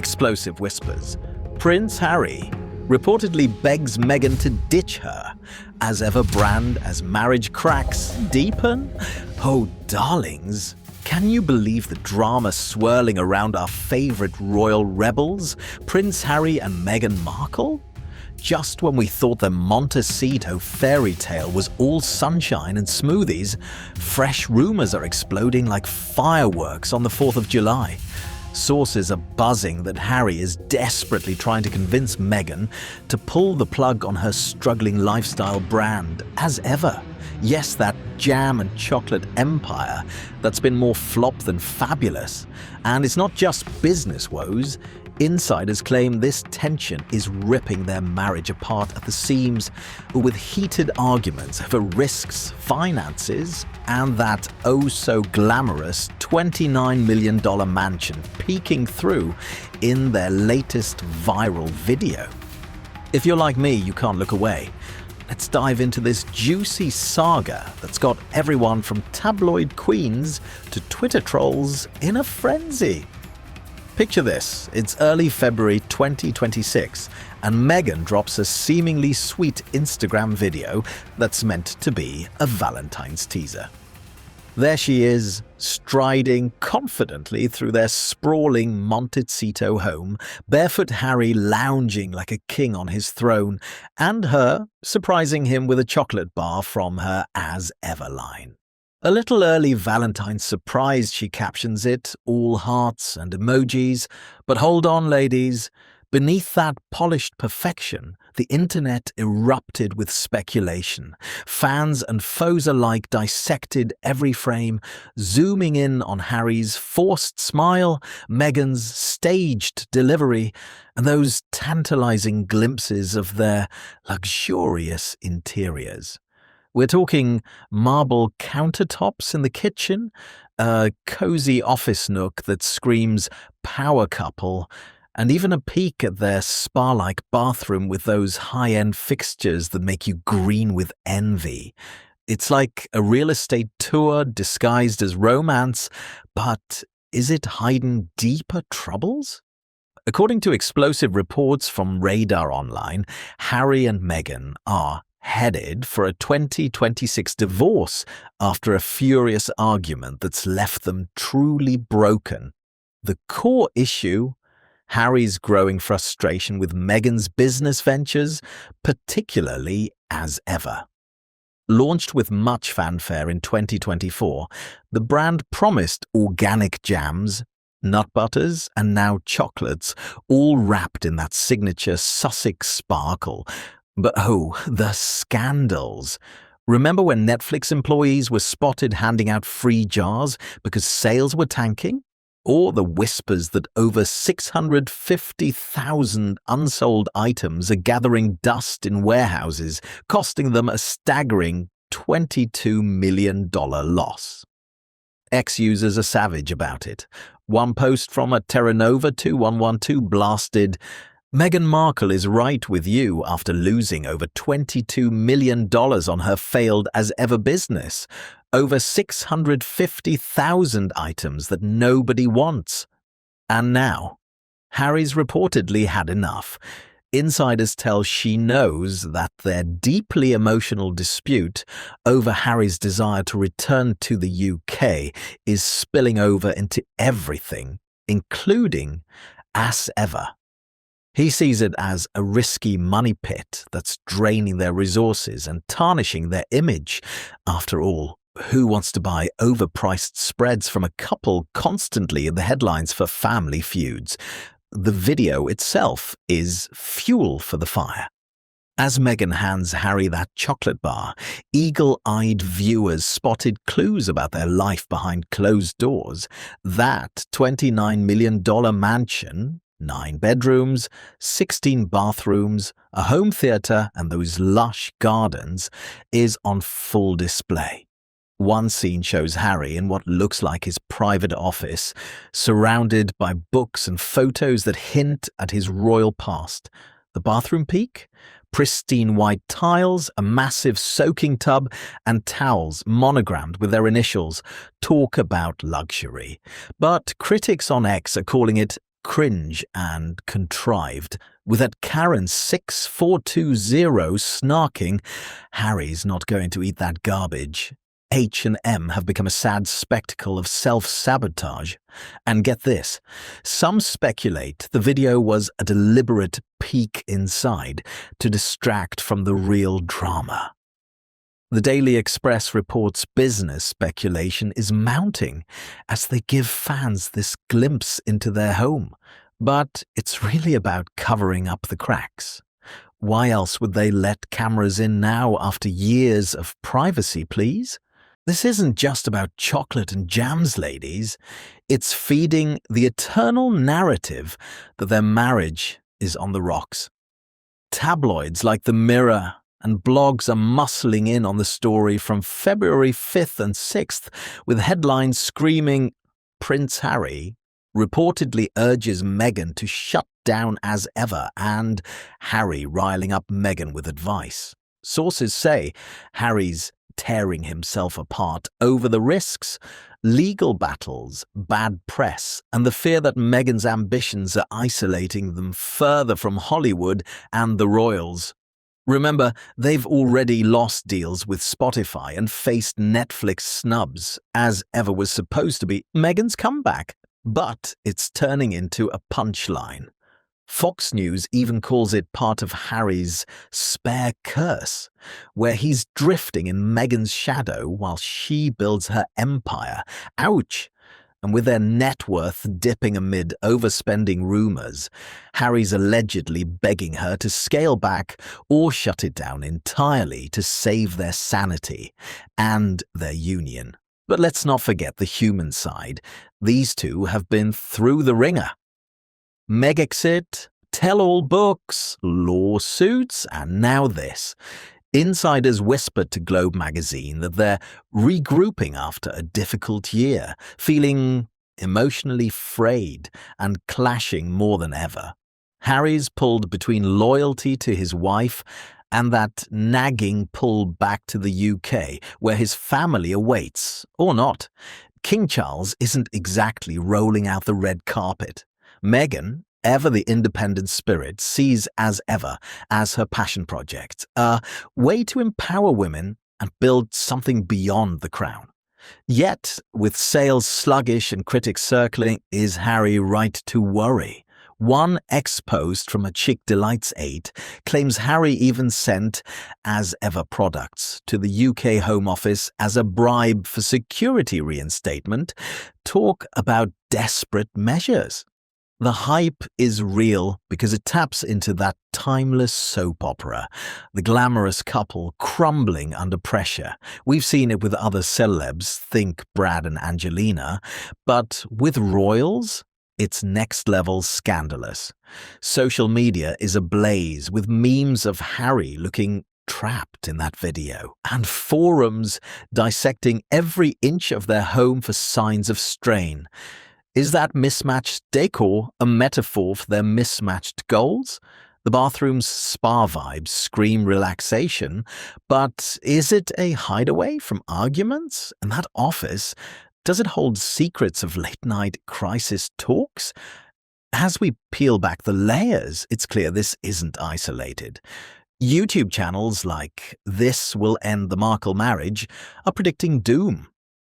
Explosive whispers. Prince Harry reportedly begs Meghan to ditch her. As ever brand as marriage cracks deepen? Oh, darlings, can you believe the drama swirling around our favorite royal rebels, Prince Harry and Meghan Markle? Just when we thought the Montecito fairy tale was all sunshine and smoothies, fresh rumors are exploding like fireworks on the 4th of July. Sources are buzzing that Harry is desperately trying to convince Meghan to pull the plug on her struggling lifestyle brand as ever. Yes, that jam and chocolate empire that's been more flop than fabulous. And it's not just business woes. Insiders claim this tension is ripping their marriage apart at the seams, with heated arguments over risks, finances, and that oh-so-glamorous $29 million mansion peeking through in their latest viral video. If you're like me, you can't look away. Let's dive into this juicy saga that's got everyone from tabloid queens to Twitter trolls in a frenzy. Picture this, it's early February 2026, and Meghan drops a seemingly sweet Instagram video that's meant to be a Valentine's teaser. There she is, striding confidently through their sprawling Montecito home, barefoot Harry lounging like a king on his throne, and her surprising him with a chocolate bar from her As Ever line. A little early Valentine's surprise, she captions it, all hearts and emojis. But hold on, ladies. Beneath that polished perfection, the internet erupted with speculation. Fans and foes alike dissected every frame, zooming in on Harry's forced smile, Meghan's staged delivery, and those tantalizing glimpses of their luxurious interiors. We're talking marble countertops in the kitchen, a cozy office nook that screams power couple, and even a peek at their spa-like bathroom with those high-end fixtures that make you green with envy. It's like a real estate tour disguised as romance, but is it hiding deeper troubles? According to explosive reports from Radar Online, Harry and Meghan are headed for a 2026 divorce after a furious argument that's left them truly broken. The core issue? Harry's growing frustration with Meghan's business ventures, particularly As Ever. Launched with much fanfare in 2024, the brand promised organic jams, nut butters, and now chocolates, all wrapped in that signature Sussex sparkle. But oh, the scandals. Remember when Netflix employees were spotted handing out free jars because sales were tanking? Or the whispers that over 650,000 unsold items are gathering dust in warehouses, costing them a staggering $22 million loss. Ex-users are savage about it. One post from a Terranova 2112 blasted, "Meghan Markle is right with you after losing over $22 million on her failed As Ever business. Over 650,000 items that nobody wants." And now, Harry's reportedly had enough. Insiders tell she knows that their deeply emotional dispute over Harry's desire to return to the UK is spilling over into everything, including As Ever. He sees it as a risky money pit that's draining their resources and tarnishing their image. After all, who wants to buy overpriced spreads from a couple constantly in the headlines for family feuds? The video itself is fuel for the fire. As Meghan hands Harry that chocolate bar, eagle-eyed viewers spotted clues about their life behind closed doors. That $29 million mansion, 9 bedrooms, 16 bathrooms, a home theatre, and those lush gardens, is on full display. One scene shows Harry in what looks like his private office, surrounded by books and photos that hint at his royal past. The bathroom peak? Pristine white tiles, a massive soaking tub, and towels monogrammed with their initials. Talk about luxury. But critics on X are calling it cringe and contrived, with that Karen 6420 snarking, "Harry's not going to eat that garbage." H&M have become a sad spectacle of self-sabotage. And get this, some speculate the video was a deliberate peek inside to distract from the real drama. The Daily Express reports business speculation is mounting as they give fans this glimpse into their home. But it's really about covering up the cracks. Why else would they let cameras in now after years of privacy, please? This isn't just about chocolate and jams, ladies. It's feeding the eternal narrative that their marriage is on the rocks. Tabloids like The Mirror and blogs are muscling in on the story from February 5th and 6th with headlines screaming, "Prince Harry reportedly urges Meghan to shut down as ever," and Harry riling up Meghan with advice. Sources say Harry's tearing himself apart over the risks, legal battles, bad press, and the fear that Meghan's ambitions are isolating them further from Hollywood and the royals. Remember, they've already lost deals with Spotify and faced Netflix snubs, as ever was supposed to be Meghan's comeback. But it's turning into a punchline. Fox News even calls it part of Harry's spare curse, where he's drifting in Meghan's shadow while she builds her empire. Ouch! And with their net worth dipping amid overspending rumors, Harry's allegedly begging her to scale back or shut it down entirely to save their sanity and their union. But let's not forget the human side. These two have been through the ringer. Megxit, tell-all books, lawsuits, and now this. Insiders whispered to Globe magazine that they're regrouping after a difficult year, feeling emotionally frayed and clashing more than ever. Harry's pulled between loyalty to his wife and that nagging pull back to the UK, where his family awaits, or not. King Charles isn't exactly rolling out the red carpet. Meghan, ever the independent spirit, sees as ever as her passion project, a way to empower women and build something beyond the crown. Yet, with sales sluggish and critics circling, is Harry right to worry? One ex-post from a Chick Delights 8 claims Harry even sent as ever products to the UK Home Office as a bribe for security reinstatement. Talk about desperate measures. The hype is real because it taps into that timeless soap opera, the glamorous couple crumbling under pressure. We've seen it with other celebs, think Brad and Angelina, but with royals, it's next-level scandalous. Social media is ablaze with memes of Harry looking trapped in that video, and forums dissecting every inch of their home for signs of strain. Is that mismatched decor a metaphor for their mismatched goals? The bathroom's spa vibes scream relaxation, but is it a hideaway from arguments? And that office, does it hold secrets of late-night crisis talks? As we peel back the layers, it's clear this isn't isolated. YouTube channels like This Will End the Markle Marriage are predicting doom,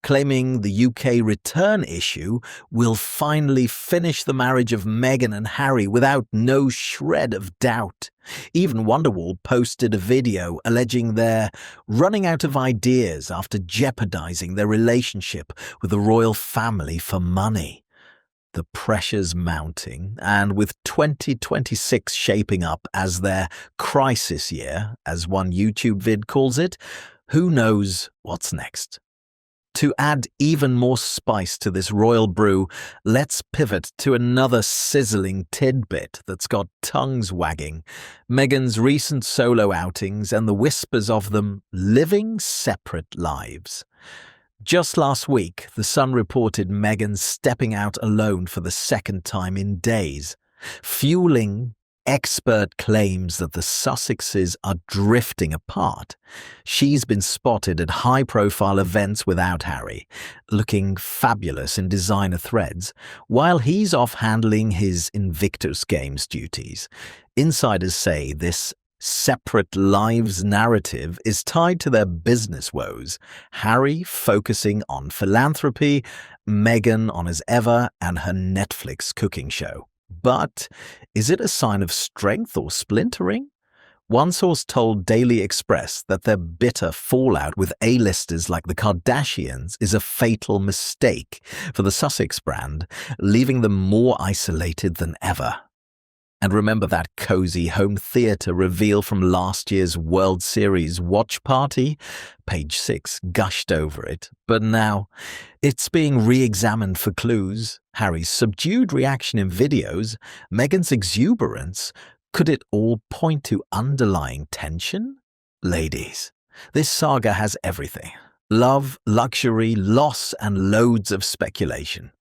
claiming the UK return issue will finally finish the marriage of Meghan and Harry without no shred of doubt. Even Wonderwall posted a video alleging they're running out of ideas after jeopardizing their relationship with the royal family for money. The pressure's mounting, and with 2026 shaping up as their crisis year, as one YouTube vid calls it, who knows what's next? To add even more spice to this royal brew, let's pivot to another sizzling tidbit that's got tongues wagging. Meghan's recent solo outings and the whispers of them living separate lives. Just last week, The Sun reported Meghan stepping out alone for the second time in days, fueling expert claims that the Sussexes are drifting apart. She's been spotted at high-profile events without Harry, looking fabulous in designer threads, while he's off handling his Invictus Games duties. Insiders say this separate lives narrative is tied to their business woes, Harry focusing on philanthropy, Meghan on as ever, and her Netflix cooking show. But is it a sign of strength or splintering? One source told Daily Express that their bitter fallout with A-listers like the Kardashians is a fatal mistake for the Sussex brand, leaving them more isolated than ever. And remember that cozy home theatre reveal from last year's World Series watch party? Page 6 gushed over it, but now it's being re-examined for clues. Harry's subdued reaction in videos, Meghan's exuberance. Could it all point to underlying tension? Ladies, this saga has everything. Love, luxury, loss, and loads of speculation.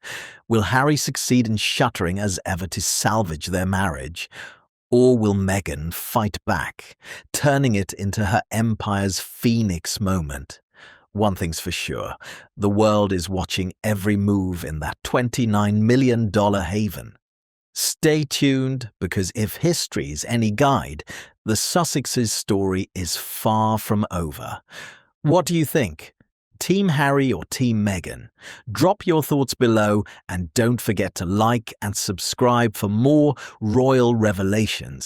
Will Harry succeed in shuttering as ever to salvage their marriage? Or will Meghan fight back, turning it into her empire's phoenix moment? One thing's for sure, the world is watching every move in that $29 million haven. Stay tuned, because if history's any guide, the Sussexes' story is far from over. What do you think? Team Harry or Team Meghan? Drop your thoughts below, and don't forget to like and subscribe for more royal revelations.